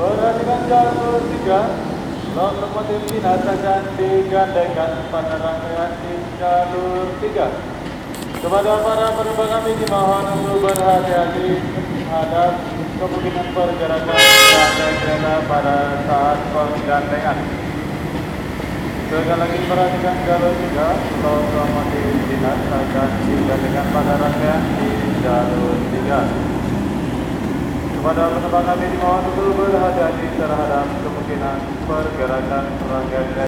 Perhatikan jalur 3, lokomotif dinas akan digandengkan pada rangkaian di jalur 3. Kepada para penumpang kami dimohon untuk berhati-hati terhadap kemungkinan pergerakan rantai kereta pada saat penggandengan. Sekali lagi perhatikan jalur 3, lokomotif dinas akan digandengkan pada rangkaian di jalur 3. Kepada penumpang kami dimohon untuk berhati-hati terhadap kemungkinan pergerakan rangkaian